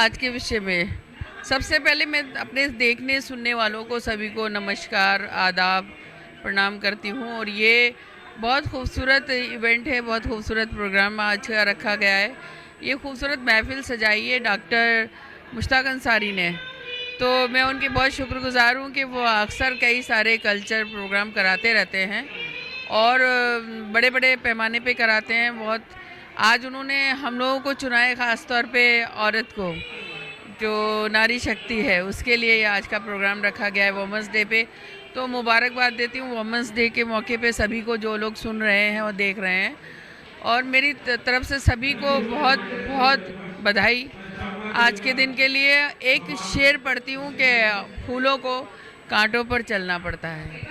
आज के विषय में सबसे पहले मैं अपने देखने सुनने वालों को सभी को नमस्कार, आदाब, प्रणाम करती हूँ। और ये बहुत खूबसूरत इवेंट है, बहुत खूबसूरत प्रोग्राम आज का रखा गया है। ये खूबसूरत महफिल सजाई है डॉक्टर मुश्ताक अंसारी ने, तो मैं उनकी बहुत शुक्रगुजार हूँ कि वो अक्सर कई सारे कल्चर प्रोग्राम कराते रहते हैं और बड़े बड़े पैमाने पे कराते हैं। बहुत आज उन्होंने हम लोगों को चुना है, ख़ास तौर पे औरत को, जो नारी शक्ति है, उसके लिए ये आज का प्रोग्राम रखा गया है वुमेंस डे पे। तो मुबारकबाद देती हूँ वुमेंस डे के मौके पे सभी को, जो लोग सुन रहे हैं और देख रहे हैं, और मेरी तरफ से सभी को बहुत बहुत बधाई आज के दिन के लिए। एक शेर पढ़ती हूँ कि फूलों को कांटों पर चलना पड़ता है,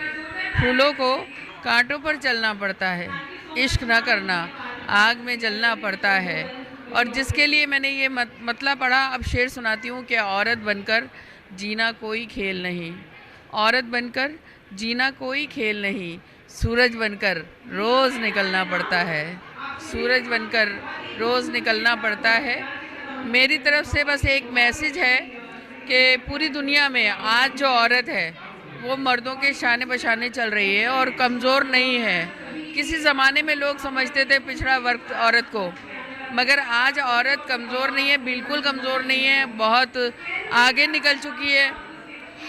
फूलों को कांटों पर चलना पड़ता है, इश्क ना करना आग में जलना पड़ता है। और जिसके लिए मैंने ये मतलब पढ़ा, अब शेर सुनाती हूँ कि औरत बनकर जीना कोई खेल नहीं, औरत बनकर जीना कोई खेल नहीं, सूरज बनकर रोज़ निकलना पड़ता है, सूरज बनकर रोज़ निकलना पड़ता है। मेरी तरफ से बस एक मैसेज है कि पूरी दुनिया में आज जो औरत है वो मर्दों के शाने बशाने चल रही है और कमज़ोर नहीं है। किसी ज़माने में लोग समझते थे पिछड़ा वर्ग औरत को, मगर आज औरत कमज़ोर नहीं है, बिल्कुल कमज़ोर नहीं है, बहुत आगे निकल चुकी है।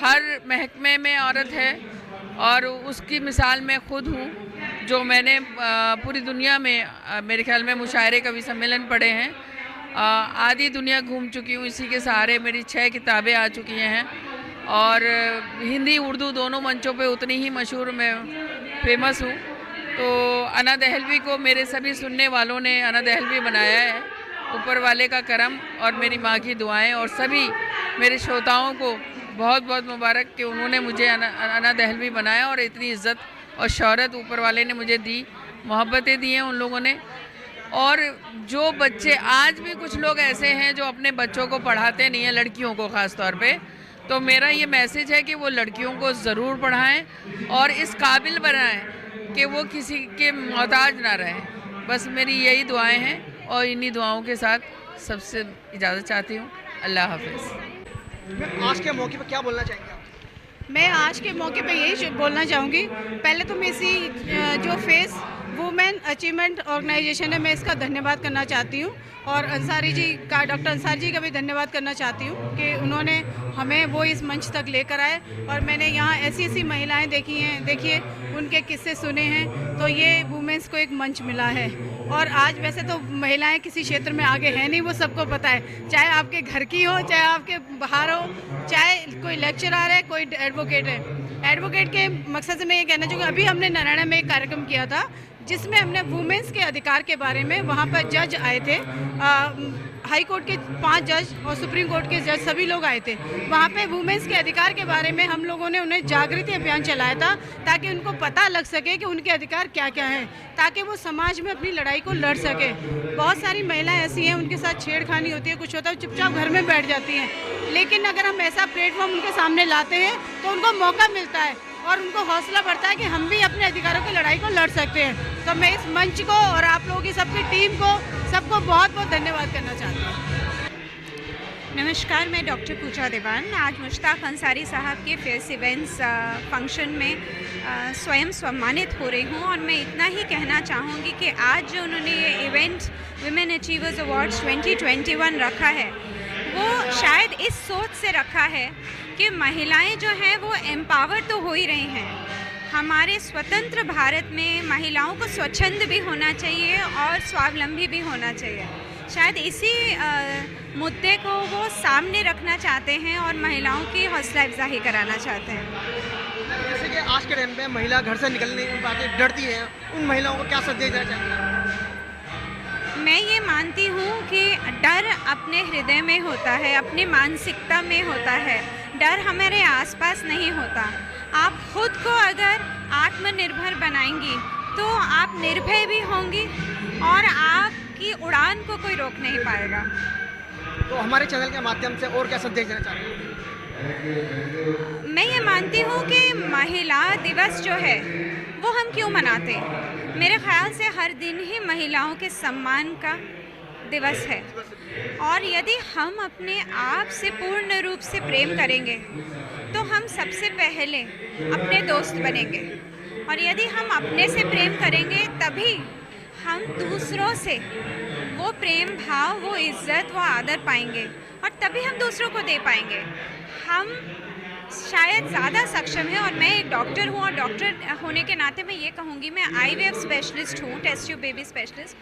हर महकमे में औरत है और उसकी मिसाल मैं खुद हूँ, जो मैंने पूरी दुनिया में मेरे ख्याल में मुशायरे कवि सम्मेलन पढ़े हैं, आधी दुनिया घूम चुकी हूँ। इसी के सहारे मेरी 6 किताबें आ चुकी हैं और हिंदी उर्दू दोनों मंचों पे उतनी ही मशहूर मैं फेमस हूँ। तो अना दहलवी को मेरे सभी सुनने वालों ने अना दहलवी बनाया है, ऊपर वाले का करम और मेरी माँ की दुआएं। और सभी मेरे श्रोताओं को बहुत बहुत मुबारक कि उन्होंने मुझे अना दहलवी बनाया और इतनी इज़्ज़त और शोहरत ऊपर वाले ने मुझे दी, मोहब्बतें दी हैं उन लोगों ने। और जो बच्चे, आज भी कुछ लोग ऐसे हैं जो अपने बच्चों को पढ़ाते नहीं हैं, लड़कियों को ख़ास तौर पे, तो मेरा ये मैसेज है कि वो लड़कियों को ज़रूर पढ़ाएं और इस काबिल बनाएं कि वो किसी के मोहताज ना रहें। बस मेरी यही दुआएं हैं और इन्हीं दुआओं के साथ सबसे इजाज़त चाहती हूँ। अल्लाह हाफ़िज़। आज के मौके पर क्या बोलना चाहेंगे आप? मैं आज के मौके पे यही बोलना चाहूँगी, पहले तो मैं इसी जो फेस वुमेन अचीवमेंट ऑर्गेनाइजेशन है, मैं इसका धन्यवाद करना चाहती हूँ और अंसारी जी का, डॉक्टर अंसारी जी का भी धन्यवाद करना चाहती हूँ कि उन्होंने हमें वो इस मंच तक लेकर आए। और मैंने यहाँ ऐसी ऐसी महिलाएं देखी हैं, देखिए उनके किस्से सुने हैं, तो ये वुमेंस को एक मंच मिला है। और आज वैसे तो महिलाएं किसी क्षेत्र में आगे हैं नहीं, वो सबको पता है, चाहे आपके घर की हो, चाहे आपके बाहर हो, चाहे कोई लेक्चरर है, कोई एडवोकेट है। एडवोकेट के मकसद से मैं ये कहना चाहूँगी, अभी हमने नारायण में एक कार्यक्रम किया था जिसमें हमने वुमेंस के अधिकार के बारे में, वहाँ पर जज आए थे, हाई कोर्ट के 5 जज और सुप्रीम कोर्ट के जज, सभी लोग आए थे। वहाँ पे वुमेंस के अधिकार के बारे में हम लोगों ने उन्हें जागृति अभियान चलाया था ताकि उनको पता लग सके कि उनके अधिकार क्या क्या हैं, ताकि वो समाज में अपनी लड़ाई को लड़ सके। बहुत सारी महिलाएं ऐसी हैं, उनके साथ छेड़खानी होती है, कुछ होता है, चुपचाप घर में बैठ जाती हैं। लेकिन अगर हम ऐसा प्लेटफॉर्म उनके सामने लाते हैं तो उनको मौका मिलता है और उनको हौसला बढ़ता है कि हम भी अपने अधिकारों की लड़ाई को लड़ सकते हैं। तो मैं इस मंच को और आप लोगों की सबकी टीम को, सबको बहुत बहुत धन्यवाद करना चाहती हूँ। नमस्कार, मैं डॉक्टर पूजा देवान आज मुश्ताक अंसारी साहब के फेस इवेंट्स फंक्शन में स्वयं सम्मानित हो रही हूँ। और मैं इतना ही कहना चाहूँगी कि आज जो उन्होंने ये इवेंट विमेन अचीवर्स अवार्ड्स 2021 रखा है, वो शायद इस सोच से रखा है कि महिलाएं जो हैं वो एम्पावर तो हो ही रही हैं। हमारे स्वतंत्र भारत में महिलाओं को स्वच्छंद भी होना चाहिए और स्वावलंबी भी होना चाहिए। शायद इसी मुद्दे को वो सामने रखना चाहते हैं और महिलाओं की हौसला अफजाई कराना चाहते हैं। जैसे कि आज के टाइम पे महिला घर से निकलने की बातें डरती हैं, उन महिलाओं को क्या संदेश देना चाहेंगे? मैं ये मानती हूँ कि डर अपने हृदय में होता है, अपनी मानसिकता में होता है, डर हमारे आसपास नहीं होता। आप खुद को अगर आत्मनिर्भर बनाएंगी तो आप निर्भय भी होंगी और आपकी उड़ान को कोई रोक नहीं पाएगा। तो हमारे चैनल के माध्यम से और क्या संदेश देना चाहेंगे? मैं ये मानती हूँ कि महिला दिवस जो है वो हम क्यों मनाते हैं। मेरे ख्याल से हर दिन ही महिलाओं के सम्मान का, दिवस है। और यदि हम अपने आप से पूर्ण रूप से प्रेम करेंगे तो हम सबसे पहले अपने दोस्त बनेंगे, और यदि हम अपने से प्रेम करेंगे तभी हम दूसरों से वो प्रेम भाव, वो इज़्ज़त, वो आदर पाएंगे, और तभी हम दूसरों को दे पाएंगे। हम शायद ज़्यादा सक्षम है, और मैं एक डॉक्टर हूँ, और डॉक्टर होने के नाते मैं ये कहूँगी, मैं IVF स्पेशलिस्ट हूँ, टेस्ट ट्यूब बेबी स्पेशलिस्ट।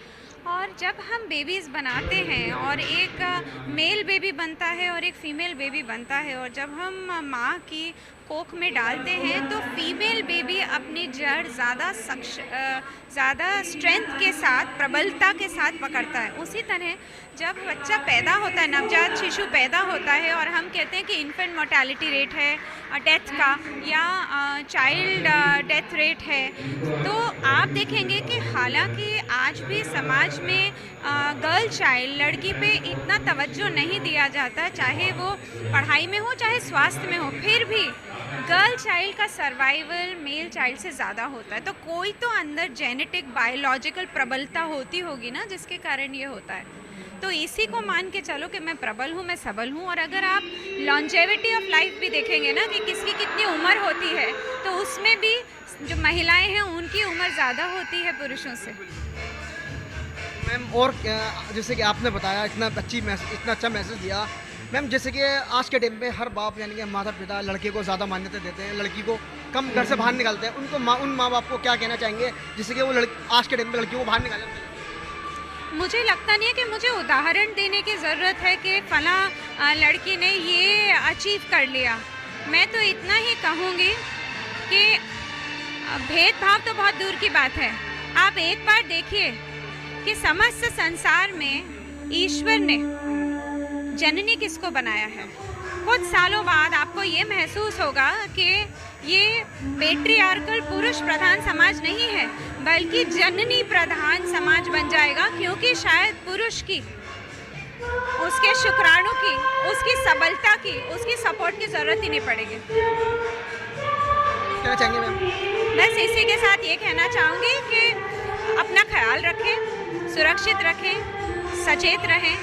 और जब हम बेबीज़ बनाते हैं और एक मेल बेबी बनता है और एक फ़ीमेल बेबी बनता है, और जब हम माँ की कोख में डालते हैं तो फीमेल बेबी अपनी जड़ ज़्यादा स्ट्रेंथ के साथ, प्रबलता के साथ पकड़ता है। उसी तरह जब बच्चा पैदा होता है, नवजात शिशु पैदा होता है, और हम कहते हैं कि इन्फेंट मोर्टालिटी रेट है डेथ का, या चाइल्ड डेथ रेट है, तो आप देखेंगे कि हालांकि आज भी समाज में गर्ल चाइल्ड, लड़की पे इतना तवज्जो नहीं दिया जाता, चाहे वो पढ़ाई में हो चाहे स्वास्थ्य में हो, फिर भी गर्ल चाइल्ड का सर्वाइवल मेल चाइल्ड से ज़्यादा होता है। तो कोई तो अंदर जेनेटिक बायोलॉजिकल प्रबलता होती होगी ना, जिसके कारण ये होता है। तो इसी को मान के चलो कि मैं प्रबल हूँ, मैं सबल हूँ। और अगर आप लॉन्जेविटी ऑफ लाइफ भी देखेंगे ना कि किसकी कितनी उम्र होती है, तो उसमें भी जो महिलाएं हैं उनकी उम्र ज़्यादा होती है पुरुषों से। मैम, और जैसे कि आपने बताया, इतना अच्छा मैसेज दिया मैम, जैसे कि आज के टाइम पे हर बाप यानी कि माता पिता लड़के को ज़्यादा मान्यता देते हैं, लड़की को कम घर से बाहर निकालते हैं। उनको उन माँ बाप को क्या कहना चाहेंगे जिससे कि वो आज के टाइम पे लड़कियों को बाहर निकालें? मुझे लगता नहीं है कि मुझे उदाहरण देने की ज़रूरत है कि फला लड़की ने ये अचीव कर लिया। मैं तो इतना ही कहूँगी कि भेदभाव तो बहुत दूर की बात है। आप एक बार देखिए कि समस्त संसार में ईश्वर ने जननी किसको बनाया है। कुछ सालों बाद आपको ये महसूस होगा कि ये पेट्रियार्कल पुरुष प्रधान समाज नहीं है, बल्कि जननी प्रधान समाज बन जाएगा, क्योंकि शायद पुरुष की, उसके शुक्राणु की, उसकी सबलता की, उसकी सपोर्ट की ज़रूरत ही नहीं पड़ेगी। क्या चाहेंगे मैम? बस इसी के साथ ये कहना चाहूँगी कि अपना ख्याल रखें, सुरक्षित रखें, सचेत रहें,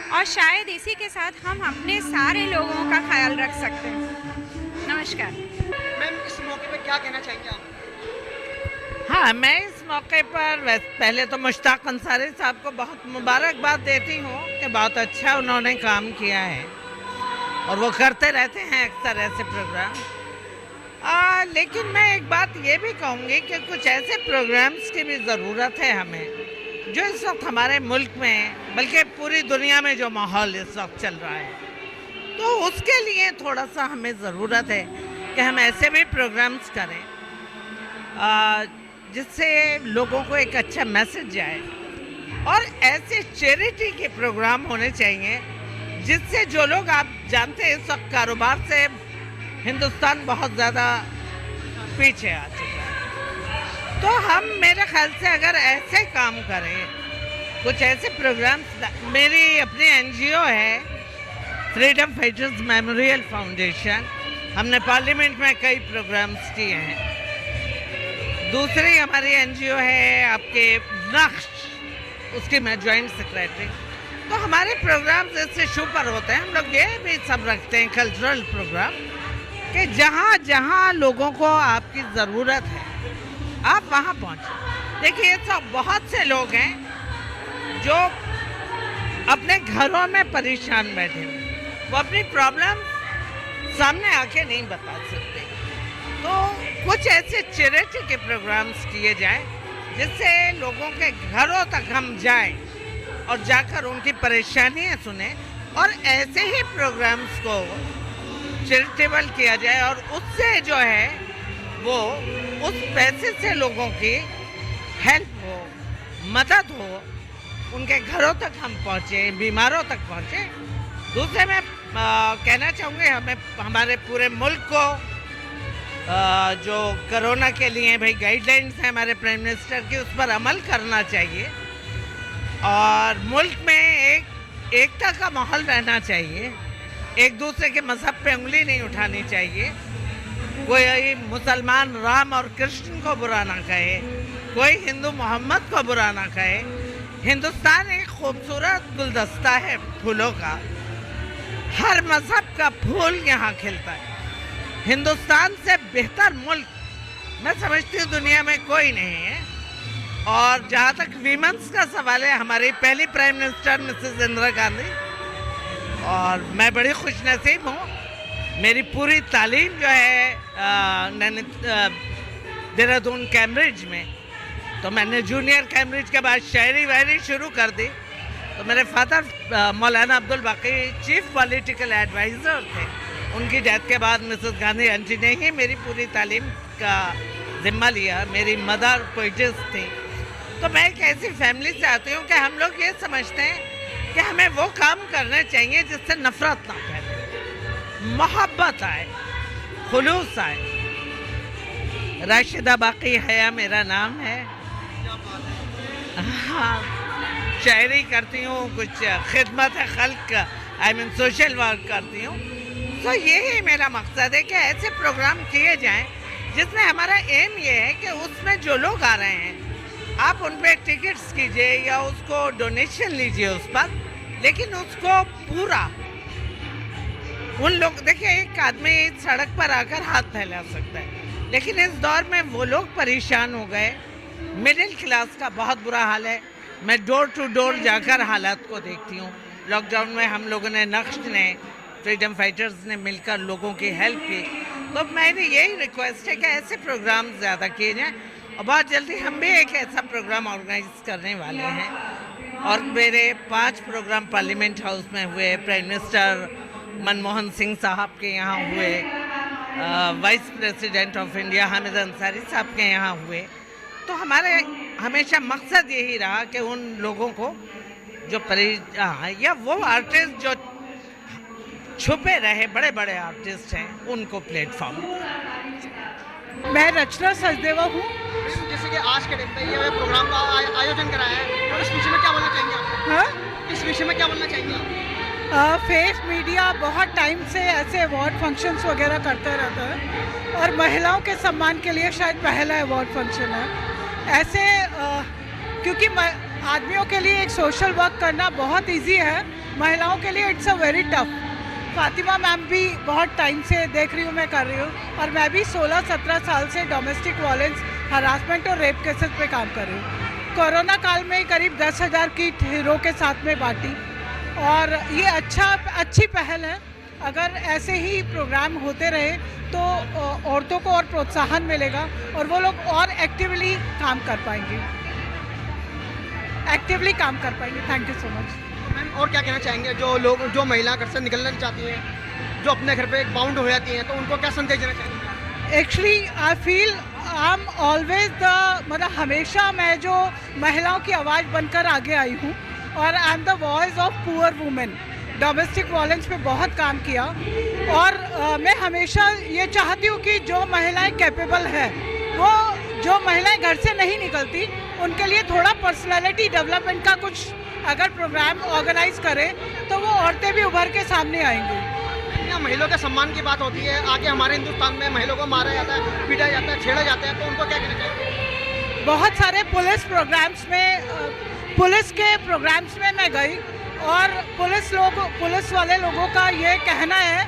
और शायद इसी के साथ हम अपने सारे लोगों का ख्याल रख सकते हैं। नमस्कार मैम, इस मौके पे क्या कहना चाहेंगे आप? हाँ, मैं इस मौके पर पहले तो मुश्ताक अंसारी साहब को बहुत मुबारकबाद देती हूँ कि बहुत अच्छा उन्होंने काम किया है, और वो करते रहते हैं अक्सर ऐसे प्रोग्राम। लेकिन मैं एक बात ये भी कहूँगी कि कुछ ऐसे प्रोग्राम्स की भी ज़रूरत है हमें, जो इस वक्त हमारे मुल्क में, बल्कि पूरी दुनिया में जो माहौल इस वक्त चल रहा है, तो उसके लिए थोड़ा सा हमें ज़रूरत है कि हम ऐसे भी प्रोग्राम्स करें जिससे लोगों को एक अच्छा मैसेज जाए। और ऐसे चैरिटी के प्रोग्राम होने चाहिए जिससे जो लोग, आप जानते हैं इस वक्त कारोबार से हिंदुस्तान बहुत ज़्यादा पीछे आ चुका है, तो हम मेरे ख्याल से अगर ऐसे काम करें, कुछ ऐसे प्रोग्राम्स, मेरी अपनी NGO है फ्रीडम फाइटर्स मेमोरियल फाउंडेशन, हमने पार्लियामेंट में कई प्रोग्राम्स किए हैं। दूसरी हमारी NGO है आपके नक्श, उसकी मैं जॉइंट सेक्रेटरी। तो हमारे प्रोग्राम्स इससे सुपर होते हैं। हम लोग ये भी सब रखते हैं कल्चरल प्रोग्राम कि जहाँ जहाँ लोगों को आपकी ज़रूरत है आप वहाँ पहुँचें। देखिए, ये सब बहुत से लोग हैं जो अपने घरों में परेशान बैठे हुए, वो अपनी प्रॉब्लम सामने आके नहीं बता सकते। तो कुछ ऐसे चैरिटी के प्रोग्राम्स किए जाएं जिससे लोगों के घरों तक हम जाएं और जाकर उनकी परेशानियां सुने, और ऐसे ही प्रोग्राम्स को चैरिटेबल किया जाए, और उससे जो है वो उस पैसे से लोगों की हेल्प हो, मदद हो, उनके घरों तक हम पहुँचे, बीमारों तक पहुँचे। दूसरे मैं कहना चाहूँगी, हमें हमारे पूरे मुल्क को जो कोरोना के लिए भाई गाइडलाइंस हैं हमारे प्राइम मिनिस्टर की, उस पर अमल करना चाहिए, और मुल्क में एकता का माहौल रहना चाहिए। एक दूसरे के मज़हब पे उंगली नहीं उठानी चाहिए। कोई मुसलमान राम और कृष्ण को बुरा ना कहे, कोई हिंदू मोहम्मद को बुरा ना कहे। हिंदुस्तान एक खूबसूरत गुलदस्ता है फूलों का। हर मजहब का फूल यहाँ खिलता है। हिंदुस्तान से बेहतर मुल्क मैं समझती हूँ दुनिया में कोई नहीं है। और जहाँ तक वीमेंस का सवाल है, हमारी पहली prime minister Mrs Indira Gandhi, और मैं बड़ी खुशनसीब हूँ। मेरी पूरी तालीम जो है देहरादून कैम्ब्रिज में, तो मैंने जूनियर कैम्ब्रिज के बाद शायरी वायरी शुरू कर दी। तो मेरे फादर मौलाना अब्दुल बाकी चीफ पॉलिटिकल एडवाइज़र थे। उनकी डेथ के बाद मिसेस गांधी आंटी ने ही मेरी पूरी तालीम का जिम्मा लिया। मेरी मदर पोइटिस्ट थी। तो मैं एक ऐसी फैमिली से आती हूँ कि हम लोग ये समझते हैं कि हमें वो काम करने चाहिए जिससे नफ़रत ना फैले, मोहब्बत आए, खुलूस आए। राशिदा बाकी हया मेरा नाम है। हाँ, शायरी करती हूँ, कुछ खिदमत है खल्क, आई मीन सोशल वर्क करती हूँ। तो यही मेरा मकसद है कि ऐसे प्रोग्राम किए जाएं जिसमें हमारा एम ये है कि उसमें जो लोग आ रहे हैं आप उन पर टिकट्स कीजिए या उसको डोनेशन लीजिए उस पर, लेकिन उसको पूरा उन लोग, देखिए एक आदमी सड़क पर आकर हाथ फैला सकता है, लेकिन इस दौर में वो लोग परेशान हो गए। मिडिल क्लास का बहुत बुरा हाल है। मैं डोर टू डोर जाकर हालात को देखती हूँ। लॉकडाउन में हम लोगों ने, नक्श ने, फ्रीडम फाइटर्स ने मिलकर लोगों की हेल्प की। तो मेरी यही रिक्वेस्ट है कि ऐसे प्रोग्राम ज़्यादा किए जाएँ, और बहुत जल्दी हम भी एक ऐसा प्रोग्राम ऑर्गेनाइज करने वाले हैं। और मेरे 5 प्रोग्राम पार्लियामेंट हाउस में हुए, प्राइम मिनिस्टर मनमोहन सिंह साहब के यहाँ हुए, vice president of India Hamid Ansari साहब के यहाँ हुए। तो हमारे हमेशा मकसद यही रहा कि उन लोगों को जो या वो आर्टिस्ट जो छुपे रहे, बड़े बड़े आर्टिस्ट हैं, उनको प्लेटफॉर्म। मैं रचना सचदेवा हूँ। जैसे कि आज के दिन पे ये प्रोग्राम का आयोजन कराया है, तो इस विषय में क्या बोलना चाहेंगे आप? हाँ, इस विषय में क्या बोलना चाहेंगे आप? फेस मीडिया बहुत टाइम से ऐसे अवार्ड फंक्शंस वगैरह करता रहता है, और महिलाओं के सम्मान के लिए शायद पहला अवार्ड फंक्शन है ऐसे। क्योंकि आदमियों के लिए एक सोशल वर्क करना बहुत इजी है, महिलाओं के लिए it's a very tough. Fatima ma'am भी बहुत टाइम से देख रही हूँ, मैं कर रही हूँ, और मैं भी 16-17 साल से डोमेस्टिक वायलेंस, हरासमेंट और रेप केसेस पे काम कर रही हूँ। कोरोना काल में करीब 10,000 किट हीरो के साथ में बांटी, और ये अच्छी पहल है। अगर ऐसे ही प्रोग्राम होते रहे तो औरतों को और प्रोत्साहन मिलेगा, और वो लोग और एक्टिवली काम कर पाएंगे। Thank you so much. Ma'am और क्या कहना चाहेंगे जो महिला घर से निकलना चाहती हैं, जो अपने घर पे बाउंड हो जाती हैं, तो उनको क्या संदेश देना चाहेंगे? Actually I feel I am always मतलब हमेशा मैं जो महिलाओं की आवाज़ बनकर आगे आई हूँ, और I am the voice of poor women. Domestic violence पे बहुत काम किया, और मैं हमेशा ये चाहती हूँ कि जो महिलाएं कैपेबल है, वो जो महिलाएं घर से नहीं निकलती, उनके लिए थोड़ा पर्सनालिटी डेवलपमेंट का कुछ अगर प्रोग्राम ऑर्गेनाइज करें तो वो औरतें भी उभर के सामने आएंगी। यहाँ महिलाओं के सम्मान की बात होती है, आगे हमारे हिंदुस्तान में महिलाओं को मारा जाता है, पीटा जाता है, छेड़ा जाता है, तो उनको क्या कहना चाहिए? बहुत सारे पुलिस के प्रोग्राम्स में मैं गई, और पुलिस वाले लोगों का ये कहना है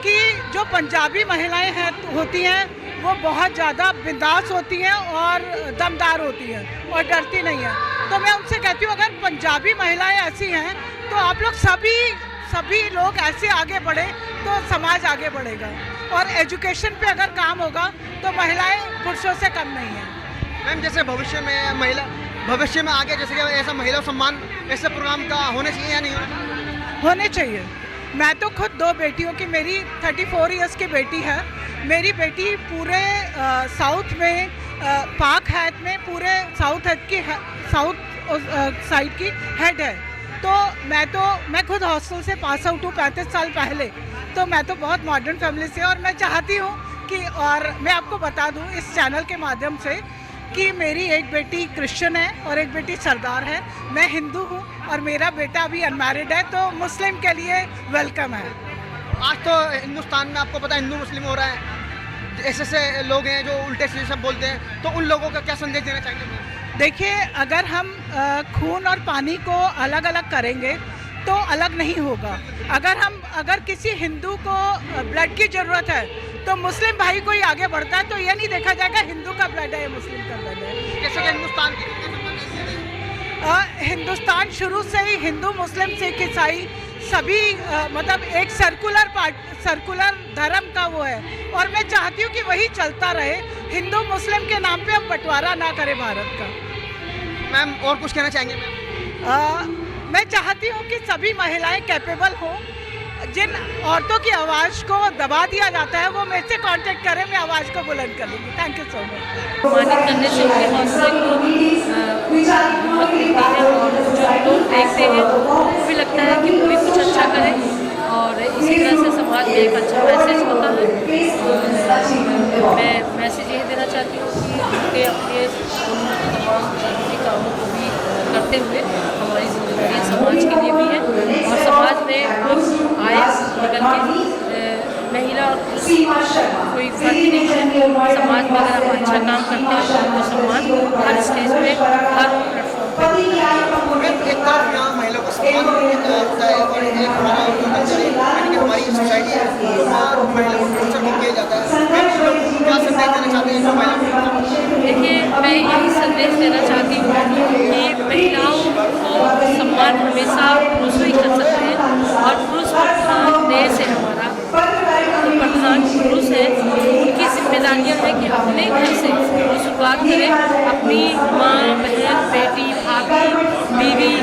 कि जो पंजाबी महिलाएं होती हैं वो बहुत ज़्यादा बिंदास होती हैं और दमदार होती हैं और डरती नहीं हैं। तो मैं उनसे कहती हूँ, अगर पंजाबी महिलाएं ऐसी हैं तो आप लोग सभी लोग ऐसे आगे बढ़े तो समाज आगे बढ़ेगा, और एजुकेशन पे अगर काम होगा तो महिलाएं पुरुषों से कम नहीं हैं। मैम जैसे भविष्य में आगे जैसे कि ऐसा महिला सम्मान ऐसे प्रोग्राम का होने चाहिए या नहीं होने चाहिए। मैं तो खुद 2 बेटियों की, मेरी 34 इयर्स की बेटी है। मेरी बेटी पूरे साउथ में पाक हैत में पूरे साउथ साइड की हेड है। तो मैं खुद हॉस्टल से पास आउट हूँ 35 साल पहले। तो मैं तो बहुत मॉडर्न फैमिली से, और मैं चाहती हूँ कि, और मैं आपको बता दूँ इस चैनल के माध्यम से कि मेरी एक बेटी क्रिश्चियन है और एक बेटी सरदार है। मैं हिंदू हूँ और मेरा बेटा अभी अनमैरिड है, तो मुस्लिम के लिए वेलकम है। आज तो हिंदुस्तान में आपको पता है हिंदू मुस्लिम हो रहा है, ऐसे लोग हैं जो उल्टे सीधे सब बोलते हैं, तो उन लोगों का क्या संदेश देना चाहेंगे? देखिए, अगर हम खून और पानी को अलग अलग करेंगे तो अलग नहीं होगा। अगर किसी हिंदू को ब्लड की ज़रूरत है तो मुस्लिम भाई कोई आगे बढ़ता है तो ये नहीं देखा जाएगा हिंदू का ब्लड है या मुस्लिम का ब्लड है। जैसे कि हिंदुस्तान शुरू से ही हिंदू, मुस्लिम, सिख, ईसाई सभी मतलब एक सर्कुलर धर्म का वो है, और मैं चाहती हूँ कि वही चलता रहे। हिंदू मुस्लिम के नाम पे हम बंटवारा ना करें भारत का। मैम और कुछ कहना चाहेंगे मैम? मैं चाहती हूँ कि सभी महिलाएं कैपेबल हों। जिन औरतों की आवाज़ को दबा दिया जाता है वो मेरे से कांटेक्ट करें, मैं आवाज़ को बुलंद कर लूँगी। Thank you so much. सम्मानित करने से उनके हौसले को हिम्मत मिलती है, और जो लोग देखते हैं उनको भी लगता है कि वो भी कुछ अच्छा करें, और इसी तरह से समाज में एक अच्छा मैसेज होता है। मैं मैसेज यही देना चाहती हूँ कि उनके अपने तमाम ज़रूरी कामों को भी करते हुए हमारी ज़िम्मेदारी समाज के लिए भी है, और समाज में आए निकल के महिला और पुरुष कोई फर्क नहीं है। समाज में अगर आप अच्छा काम करते हैं तो सम्मान हर स्टेज पे, हर प्लेटफॉर्म पर। एक तरफ यहाँ महिला को सम्मान होता है और एक हमारा यानी कि हमारी सोसाइटी है वहाँ महिला को कल्चर किया जाता है। क्या संदेश देना चाहते हैं महिला को? देखिए, मैं यही संदेश देना चाहती हूँ कि महिलाओं को सम्मान हमेशा पुरुष ही कर सकते हैं, और पुरुष प्रधान देश है हमारा, तो प्रधान पुरुष है। उनकी जिम्मेदारियाँ हैं कि अपने घर से वो शुरुआत करें, अपनी माँ, बहन, बेटी, भाभी, बीवी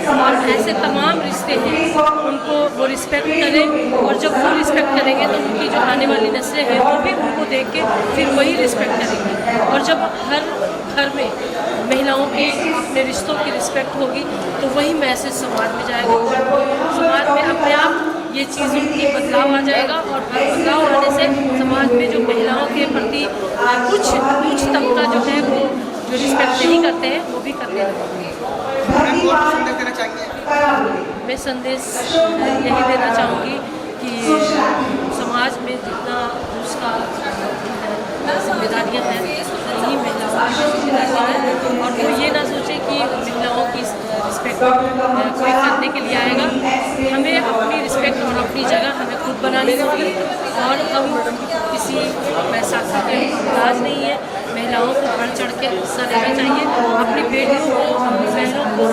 और ऐसे तमाम रिश्ते हैं उनको वो रिस्पेक्ट करें, और जब वो रिस्पेक्ट करेंगे तो उनकी जो आने वाली नस्लें हैं वो भी उनको देख के फिर वही रिस्पेक्ट करेंगी। और जब हर घर में महिलाओं की अपने रिश्तों की रिस्पेक्ट होगी तो वही मैसेज समाज में जाएगा, और समाज में अपने आप ये चीज़ उनकी बदलाव आ जाएगा, और बदलाव आने से समाज में जो महिलाओं के प्रति कुछ तबका जो है वो जो रिस्पेक्ट नहीं करते हैं वो भी करने लगेंगे। मैं संदेश यही देना चाहूँगी कि समाज में जितना उसका जिम्मेदारियाँ हैं वही महिलाओं की जिम्मेदारियाँ हैं, और वो ये ना सोचे कि महिलाओं की रिस्पेक्ट कोई करने के लिए आएगा। हमें अपनी रिस्पेक्ट और अपनी जगह हमें खुद बनानी होगी, और हम किसी पैसा के मुहताज नहीं है। महिलाओं को बढ़ चढ़ के हिस्सा लेना चाहिए, अपनी बेटियों को, अपनी बहनों को,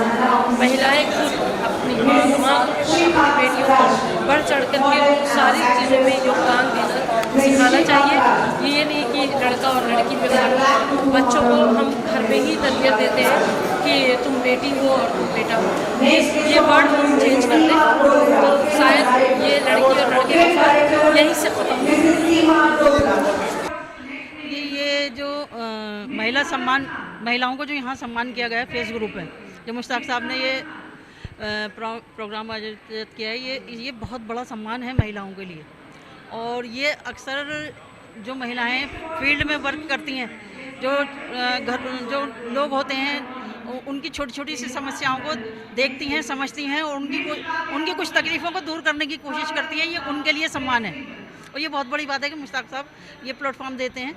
महिलाएं खुद अपनी माँ को, अपनी बेटियों को बढ़ चढ़ करके सारी चीज़ों में योगदान देना सिखाना चाहिए। ये नहीं कि लड़का और लड़की में फर्क। बच्चों को हम घर में ही तरबियत देते हैं कि तुम बेटी हो और तुम बेटा हो। ये वर्ड हम चेंज कर दें तो शायद ये लड़की और लड़के का फर्क यहीं से ख़त्म हो। ये जो महिलाओं को जो यहाँ सम्मान किया गया है फेस ग्रुप है, जो मुश्ताक साहब ने ये प्रोग्राम आयोजित किया है, ये बहुत बड़ा सम्मान है महिलाओं के लिए। और ये अक्सर जो महिलाएं फील्ड में वर्क करती हैं, जो लोग होते हैं उनकी छोटी छोटी सी समस्याओं को देखती हैं, समझती हैं, और उनकी कुछ तकलीफ़ों को दूर करने की कोशिश करती हैं। ये उनके लिए सम्मान है, और ये बहुत बड़ी बात है कि मुश्ताक साहब ये प्लेटफॉर्म देते हैं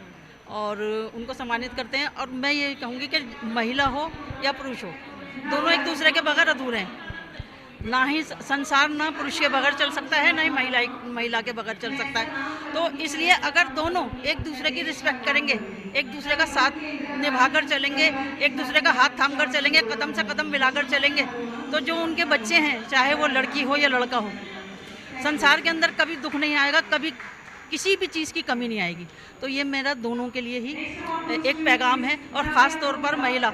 और उनको सम्मानित करते हैं। और मैं ये कहूँगी कि महिला हो या पुरुष हो, दोनों एक दूसरे के बगैर अधूरे हैं। ना ही संसार ना पुरुष के बगैर चल सकता है, ना ही महिला के बगैर चल सकता है। तो इसलिए अगर दोनों एक दूसरे की रिस्पेक्ट करेंगे, एक दूसरे का साथ निभाकर चलेंगे, एक दूसरे का हाथ थाम कर चलेंगे, कदम से कदम मिलाकर चलेंगे, तो जो उनके बच्चे हैं, चाहे वो लड़की हो या लड़का हो, संसार के अंदर कभी दुख नहीं आएगा, कभी किसी भी चीज़ की कमी नहीं आएगी। तो ये मेरा दोनों के लिए ही एक पैगाम है। और ख़ास तौर पर महिला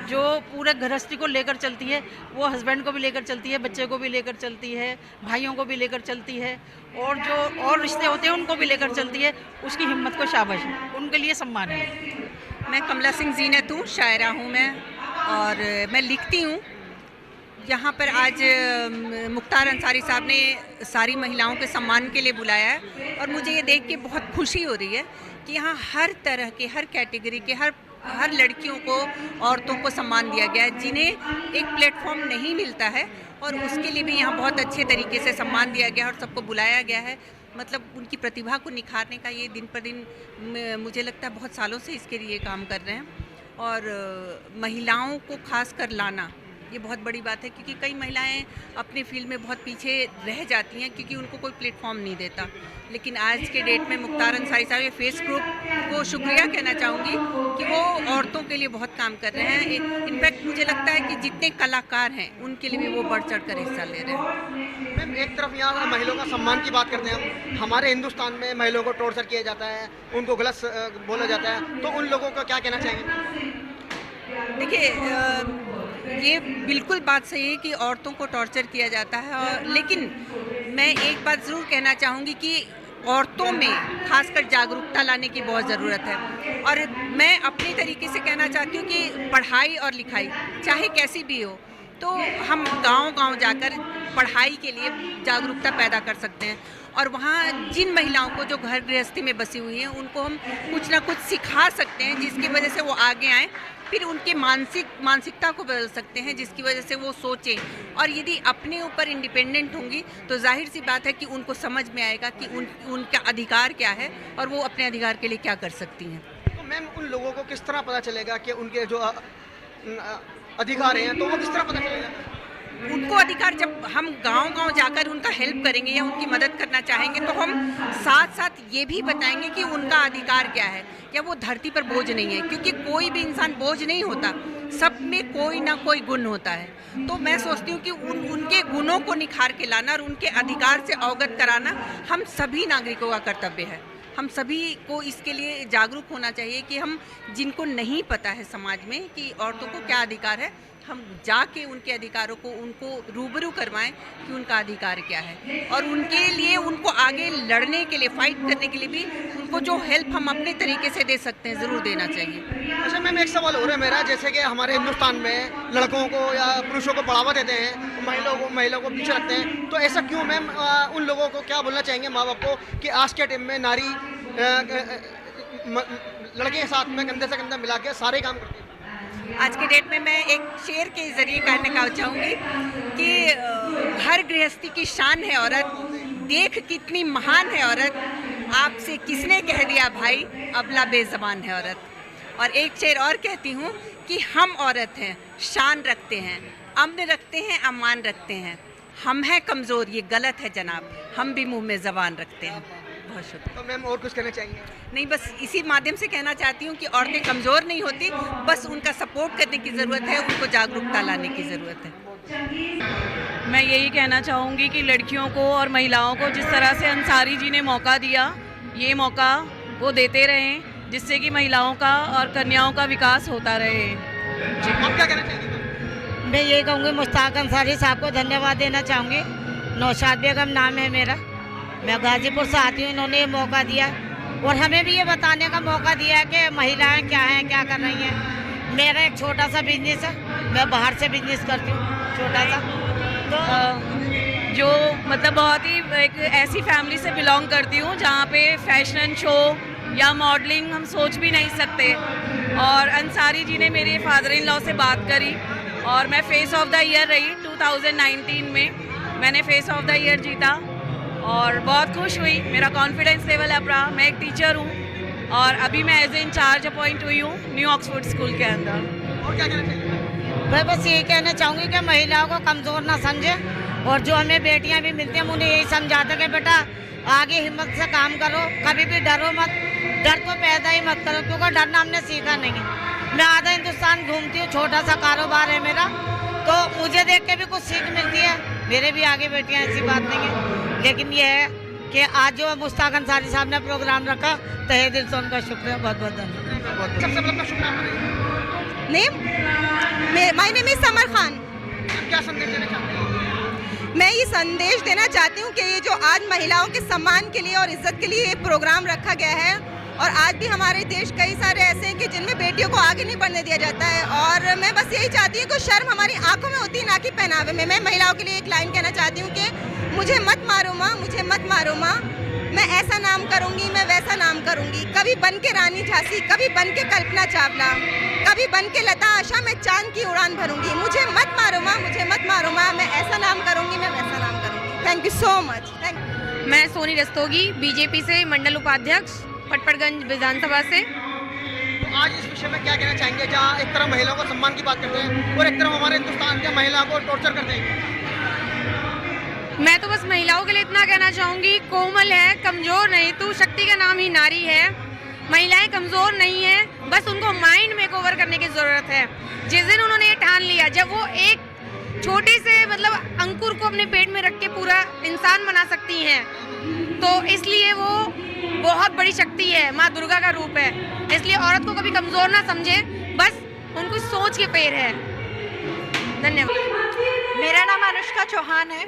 जो पूरे गृहस्थी को लेकर चलती है, वो हस्बैंड को भी लेकर चलती है, बच्चे को भी लेकर चलती है, भाइयों को भी लेकर चलती है, और जो और रिश्ते होते हैं उनको भी लेकर चलती है, उसकी हिम्मत को शाबाश है, उनके लिए सम्मान है। मैं कमला सिंह जीनतू शायरा हूँ मैं, और मैं लिखती हूँ। यहाँ पर आज मुख्तार अंसारी साहब ने सारी महिलाओं के सम्मान के लिए बुलाया है, और मुझे ये देख के बहुत खुशी हो रही है कि यहाँ हर तरह के, हर कैटेगरी के, हर लड़कियों को, औरतों को सम्मान दिया गया है जिन्हें एक प्लेटफॉर्म नहीं मिलता है, और उसके लिए भी यहाँ बहुत अच्छे तरीके से सम्मान दिया गया है और सबको बुलाया गया है। मतलब उनकी प्रतिभा को निखारने का ये दिन पर दिन मुझे लगता है बहुत सालों से इसके लिए काम कर रहे हैं। और महिलाओं को खास कर लाना ये बहुत बड़ी बात है, क्योंकि कई महिलाएं अपने फील्ड में बहुत पीछे रह जाती हैं क्योंकि उनको कोई प्लेटफॉर्म नहीं देता। लेकिन आज के डेट में मुख्तार अंसारी साहब ये फेस ग्रुप को शुक्रिया कहना चाहूँगी कि वो औरतों के लिए बहुत काम कर रहे हैं। इनफैक्ट मुझे लगता है कि जितने कलाकार हैं उनके लिए भी वो बढ़ चढ़ कर हिस्सा ले रहे हैं। मैम एक तरफ यहाँ महिलाओं का सम्मान की बात करते हैं हम, हमारे हिंदुस्तान में महिलाओं को टॉर्चर किया जाता है, उनको गलत बोला जाता है, तो उन लोगों को क्या कहना चाहेंगे? देखिए ये बिल्कुल बात सही है कि औरतों को टॉर्चर किया जाता है, और लेकिन मैं एक बात ज़रूर कहना चाहूँगी कि औरतों में खासकर जागरूकता लाने की बहुत ज़रूरत है। और मैं अपनी तरीके से कहना चाहती हूँ कि पढ़ाई और लिखाई चाहे कैसी भी हो, तो हम गांव-गांव जाकर पढ़ाई के लिए जागरूकता पैदा कर सकते हैं। और वहाँ जिन महिलाओं को जो घर गृहस्थी में बसी हुई हैं उनको हम कुछ ना कुछ सिखा सकते हैं जिसकी वजह से वो आगे आएँ, फिर उनके मानसिकता को बदल सकते हैं जिसकी वजह से वो सोचें। और यदि अपने ऊपर इंडिपेंडेंट होंगी तो जाहिर सी बात है कि उनको समझ में आएगा कि उनका अधिकार क्या है और वो अपने अधिकार के लिए क्या कर सकती हैं। तो मैम उन लोगों को किस तरह पता चलेगा कि उनके जो अधिकार हैं, तो वो किस तरह पता चलेगा? उनको अधिकार जब हम गांव-गांव जाकर उनका हेल्प करेंगे या उनकी मदद करना चाहेंगे तो हम साथ साथ ये भी बताएंगे कि उनका अधिकार क्या है, या वो धरती पर बोझ नहीं है, क्योंकि कोई भी इंसान बोझ नहीं होता, सब में कोई ना कोई गुण होता है। तो मैं सोचती हूँ कि उनके गुणों को निखार के लाना और उनके अधिकार से अवगत कराना हम सभी नागरिकों का कर्तव्य है। हम सभी को इसके लिए जागरूक होना चाहिए कि हम जिनको नहीं पता है समाज में कि औरतों को क्या अधिकार है, हम जाके उनके अधिकारों को उनको रूबरू करवाएं कि उनका अधिकार क्या है, और उनके लिए उनको आगे लड़ने के लिए, फाइट करने के लिए भी उनको जो हेल्प हम अपने तरीके से दे सकते हैं ज़रूर देना चाहिए। अच्छा मैम एक सवाल हो रहा है मेरा, जैसे कि हमारे हिंदुस्तान में लड़कों को या पुरुषों को बढ़ावा देते हैं, महिलाओं को पीछे रखते हैं, तो ऐसा क्यों मैम? उन लोगों को क्या बोलना चाहेंगे माँ बाप को कि आज के टाइम में नारी लड़के के साथ में कंधे से कंधा मिला के सारे काम करती है? आज के डेट में मैं एक शेर के ज़रिए कहने का चाहूँगी कि हर गृहस्थी की शान है औरत, देख कितनी महान है औरत, आपसे किसने कह दिया भाई अबला बेज़बान है औरत। और एक शेर और कहती हूँ कि हम औरत हैं, शान रखते हैं, अम्न रखते हैं, अमान रखते हैं, हम हैं कमज़ोर ये गलत है जनाब, हम भी मुँह में ज़बान रखते हैं। बहुत शुक्रिया। तो मैम और कुछ कहना चाहेंगे? नहीं, बस इसी माध्यम से कहना चाहती हूँ कि औरतें कमज़ोर नहीं होती, बस उनका सपोर्ट करने की ज़रूरत है, उनको जागरूकता लाने की ज़रूरत है। मैं यही कहना चाहूँगी कि लड़कियों को और महिलाओं को जिस तरह से अंसारी जी ने मौका दिया, ये मौका वो देते रहें, जिससे कि महिलाओं का और कन्याओं का विकास होता रहे। आप क्या कहना चाहेंगे? मैं ये कहूँगी मुश्ताक अंसारी साहब को धन्यवाद देना चाहूँगी। नौशाद बेगम नाम है मेरा, मैं गाजीपुर से आती हूँ। इन्होंने ये मौका दिया और हमें भी ये बताने का मौका दिया कि महिलाएं क्या हैं, क्या कर रही हैं। मेरा एक छोटा सा बिजनेस है, मैं बाहर से बिजनेस करती हूँ छोटा सा। तो जो मतलब बहुत ही एक ऐसी फैमिली से बिलोंग करती हूँ जहाँ पे फैशन शो या मॉडलिंग हम सोच भी नहीं सकते। और अंसारी जी ने मेरे फादर इन लॉ से बात करी और मैं फेस ऑफ द ईयर रही 2019 में, मैंने फेस ऑफ द ईयर जीता और बहुत खुश हुई। मेरा कॉन्फिडेंस लेवल अप रहा। मैं एक टीचर हूँ और अभी मैं एज ए इंचार्ज अपॉइंट हुई हूँ न्यू ऑक्सफोर्ड स्कूल के अंदर। और क्या कहना चाहिए? मैं बस यही कहना चाहूँगी कि महिलाओं को कमज़ोर ना समझें, और जो हमें बेटियाँ भी मिलती हैं उन्हें यही समझाते हैं कि बेटा आगे हिम्मत से काम करो, कभी भी डरो मत, डर तो पैदा ही मत करो, क्योंकि डरना हमने सीखा नहीं है। मैं आधा हिंदुस्तान घूमती हूँ, छोटा सा कारोबार है मेरा, तो मुझे देख के भी कुछ सीख मिलती है। मेरे भी आगे बेटियाँ, ऐसी बात नहीं है, लेकिन ये है कि आज जो मुश्ताक अंसारी साहब ने प्रोग्राम रखा, तहे दिल से उनका शुक्रिया, बहुत बहुत धन्यवाद। सबसे पहले शुक्रिया। My name is summer Khan. क्या संदेश देना चाहते हैं? मैं ये संदेश देना चाहती हूँ कि ये जो आज महिलाओं के सम्मान के लिए और इज्जत के लिए ये प्रोग्राम रखा गया है, और आज भी हमारे देश कई सारे ऐसे हैं कि जिनमें बेटियों को आगे नहीं बढ़ने दिया जाता है। और मैं बस यही चाहती हूँ कि शर्म हमारी आंखों में होती है, ना कि पहनावे में। मैं महिलाओं के लिए एक लाइन कहना चाहती हूँ कि मुझे मत मारो माँ, मुझे मत मारो माँ, मैं ऐसा नाम करूँगी, मैं वैसा नाम करूँगी। कभी बन के रानी झांसी, कभी बन के कल्पना चावला, कभी बन के लता आशा, मैं चांद की उड़ान भरूंगी। मुझे मत मारो माँ, मुझे मत मारो माँ, मैं ऐसा नाम करूँगी, मैं वैसा नाम करूँगी। Thank you so much. Thank you. मैं सोनी रस्तोगी, बीजेपी से मंडल उपाध्यक्ष, पटपड़गंज विधानसभा से। तो आज इस विषय में क्या कहना चाहेंगे, जहाँ एक तरफ महिलाओं का सम्मान की बात करते हैं और एक तरफ हमारे हिंदुस्तान के महिलाओं को टॉर्चर करते हैं? मैं तो बस महिलाओं के लिए इतना कहना चाहूँगी, कोमल है, कमज़ोर नहीं, तू शक्ति का नाम ही नारी है। महिलाएं कमज़ोर नहीं है, बस उनको माइंड मेकओवर करने की ज़रूरत है। जिस दिन उन्होंने ये ठान लिया, जब वो एक छोटे से मतलब अंकुर को अपने पेट में रख के पूरा इंसान बना सकती हैं, तो इसलिए वो बहुत बड़ी शक्ति है, माँ दुर्गा का रूप है। इसलिए औरत को कभी कमज़ोर ना समझे, बस उनको सोच के पैर है। धन्यवाद। मेरा नाम अनुष्का चौहान है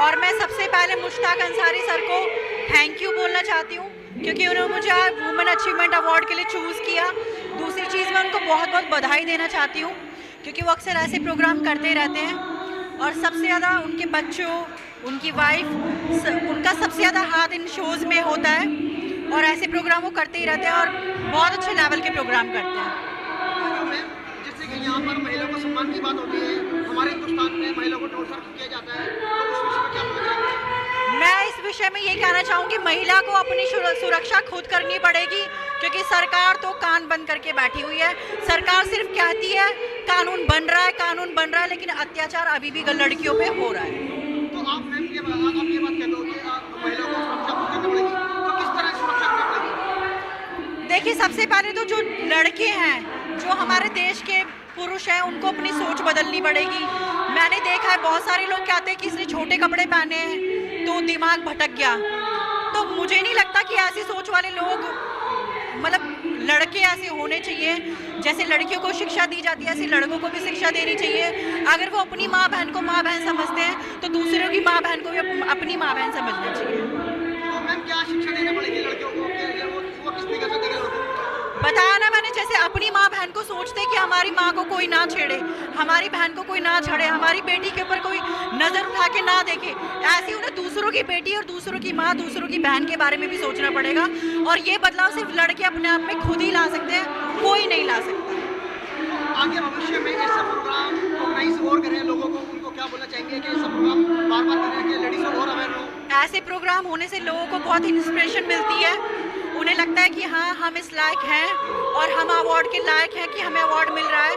और मैं सबसे पहले मुश्ताक अंसारी सर को थैंक यू बोलना चाहती हूँ, क्योंकि उन्होंने मुझे वुमेन अचीवमेंट अवार्ड के लिए चूज़ किया। दूसरी चीज़ मैं उनको बहुत बहुत बधाई देना चाहती हूँ, क्योंकि वो अक्सर ऐसे प्रोग्राम करते रहते हैं और सबसे ज़्यादा उनके बच्चों, उनकी वाइफ, उनका सबसे ज़्यादा हाथ इन शोज़ में होता है और ऐसे प्रोग्राम वो करते ही रहते हैं और बहुत अच्छे लेवल के प्रोग्राम करते हैं। जैसे कि यहाँ पर महिलाओं को सम्मान की बात होती है, हमारे हिंदुस्तान में महिलाओं को टॉर्चर किया जाता है, तो उस विषय में क्या बोलना चाहेंगे? मैं इस विषय में ये कहना चाहूँगी, महिला को अपनी सुरक्षा खुद करनी पड़ेगी, क्योंकि सरकार तो कान बंद करके बैठी हुई है। सरकार सिर्फ कहती है कानून बन रहा है, कानून बन रहा है, लेकिन अत्याचार अभी भी लड़कियों पे हो रहा है। तो आप मैम ये बात कहते हो कि महिलाओं को सुरक्षा खुद करनी पड़ेगी, तो किस तरह सुरक्षा करनी पड़ेगी? देखिए, सबसे पहले तो जो लड़के हैं, जो हमारे देश के पुरुष हैं, उनको अपनी सोच बदलनी पड़ेगी। मैंने देखा है बहुत सारे लोग कहते हैं कि इसने छोटे कपड़े पहने हैं तो दिमाग भटक गया, तो मुझे नहीं लगता कि ऐसी सोच वाले लोग, मतलब लड़के ऐसे होने चाहिए। जैसे लड़कियों को शिक्षा दी जाती है, ऐसे लड़कों को भी शिक्षा देनी चाहिए। अगर वो अपनी माँ बहन को माँ बहन समझते हैं, तो दूसरों की माँ बहन को भी अपनी माँ बहन समझना चाहिए। तो मैम क्या शिक्षा देनी पड़ेगी लड़कियों को, वो किस तरीके से देंगे लड़कों को? बताया ना मैंने, जैसे अपनी माँ बहन को सोचते कि हमारी माँ को कोई ना छेड़े, हमारी बहन को कोई ना छेड़े, हमारी बेटी के ऊपर कोई नज़र उठा के ना देखे, ऐसे उन्हें दूसरों की बेटी और दूसरों की माँ, दूसरों की बहन के बारे में भी सोचना पड़ेगा। और ये बदलाव सिर्फ लड़के अपने आप में खुद ही ला सकते हैं, कोई नहीं ला सकता। आगे भविष्य में ऐसा प्रोग्राम ऑर्गेनाइज और करें लोगों को, उनको क्या बोलना चाहेंगे कि ऐसा प्रोग्राम बार बार करें कि लेडीज़ और अवेयर हो? ऐसे प्रोग्राम होने से लोगों को बहुत इंस्पिरेशन मिलती है। उन्हें लगता है कि हाँ, हम इस लायक हैं और हम अवार्ड के लायक हैं कि हमें अवार्ड मिल रहा है,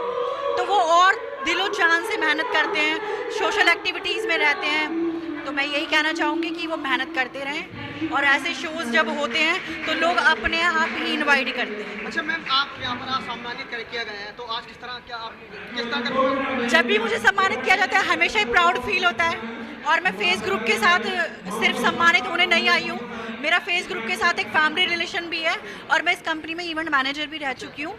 तो वो और दिलो जान से मेहनत करते हैं, सोशल एक्टिविटीज़ में रहते हैं। तो मैं यही कहना चाहूँगी कि वो मेहनत करते रहें, और ऐसे शोज़ जब होते हैं तो लोग अपने आप ही इनवाइट करते हैं। अच्छा मैम, आप यहाँ पर सम्मानित किया गया है, तो आज किस तरह का? जब भी मुझे सम्मानित किया जाता है हमेशा ही प्राउड फील होता है, और मैं फेस ग्रुप के साथ सिर्फ सम्मानित होने नहीं आई हूँ। मेरा फेस ग्रुप के साथ एक फैमिली रिलेशन भी है और मैं इस कंपनी में इवेंट मैनेजर भी रह चुकी हूँ,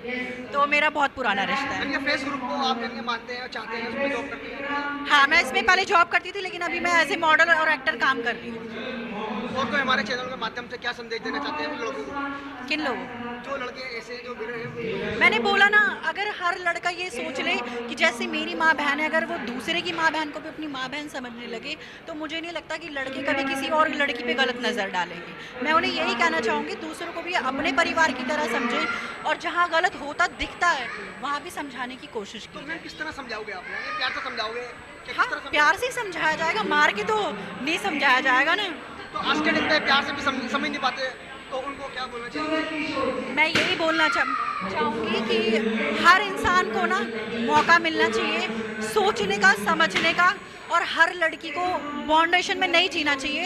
तो मेरा बहुत पुराना रिश्ता है। फेस ग्रुप को आप मानते हैं और चाहते हैं, उसमें जॉब करती हैं? हाँ, मैं इसमें पहले जॉब करती थी, लेकिन अभी मैं एज ए मॉडल और एक्टर काम कर रही हूँ। और तो हमारे चैनल के माध्यम से क्या संदेश देना चाहते हैं उन लोगों को? किन लोगों? जो लड़के ऐसे जो गिरे हैं। मैंने बोला ना, अगर हर लड़का ये सोच ले कि जैसे मेरी माँ बहन है, अगर वो दूसरे की माँ बहन को भी अपनी माँ बहन समझने लगे, तो मुझे नहीं लगता कि लड़के कभी किसी और लड़की पे गलत नज़र डालेंगे। मैं उन्हें यही कहना चाहूँगी, दूसरों को भी अपने परिवार की तरह समझें, और जहाँ गलत होता दिखता है वहाँ भी समझाने की कोशिश की। तो मैम किस तरह समझाओगे आप? प्यार से समझाओगे? हाँ, प्यार से ही समझाया जाएगा, मार के तो नहीं समझाया जाएगा ना। तो आज के दिन प्यार से भी समझ नहीं पाते, तो उनको क्या बोलना चाहिए? मैं यही बोलना चाहूँगी कि हर इंसान को ना मौका मिलना चाहिए सोचने का, समझने का, और हर लड़की को बाउंडेशन में नहीं जीना चाहिए।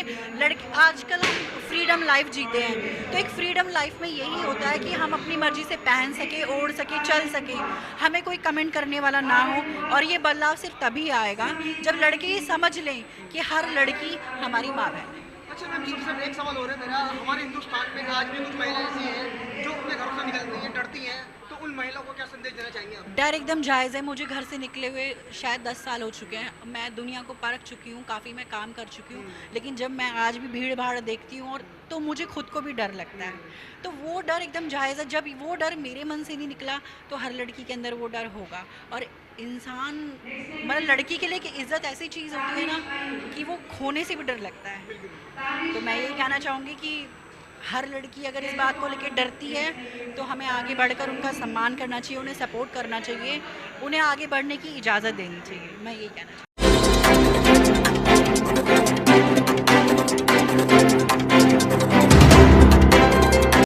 आजकल हम फ्रीडम लाइफ जीते हैं, तो एक फ्रीडम लाइफ में यही होता है कि हम अपनी मर्जी से पहन सके, ओढ़ सके, चल सके, हमें कोई कमेंट करने वाला ना हो। और ये बदलाव सिर्फ तभी आएगा जब लड़के ये समझ लें कि हर लड़की हमारी माँ बहन है। अच्छा मैम, सबसे एक सवाल हो रहा है मेरा, हमारे हिंदुस्तान में आज भी कुछ महिलाएं ऐसी हैं जो अपने घरों से निकलती हैं, डरती हैं, तो उन महिलाओं को क्या संदेश देना चाहेंगे आप? डर एकदम जायज़ है। मुझे घर से निकले हुए शायद 10 साल हो चुके हैं, मैं दुनिया को परख चुकी हूँ, काफ़ी मैं काम कर चुकी हूँ, लेकिन जब मैं आज भी भीड़ भाड़ देखती हूँ और तो मुझे खुद को भी डर लगता है। तो वो डर एकदम जायज़ है। जब वो डर मेरे मन से नहीं निकला, तो हर लड़की के अंदर वो डर होगा। और इंसान, मतलब लड़की के लिए कि इज़्ज़त ऐसी चीज़ होती है ना कि वो खोने से भी डर लगता है। तो मैं यही कहना चाहूँगी कि हर लड़की अगर इस बात को लेकर डरती है, तो हमें आगे बढ़कर उनका सम्मान करना चाहिए, उन्हें सपोर्ट करना चाहिए, उन्हें आगे बढ़ने की इजाज़त देनी चाहिए। मैं यही कहना चाहूँगी।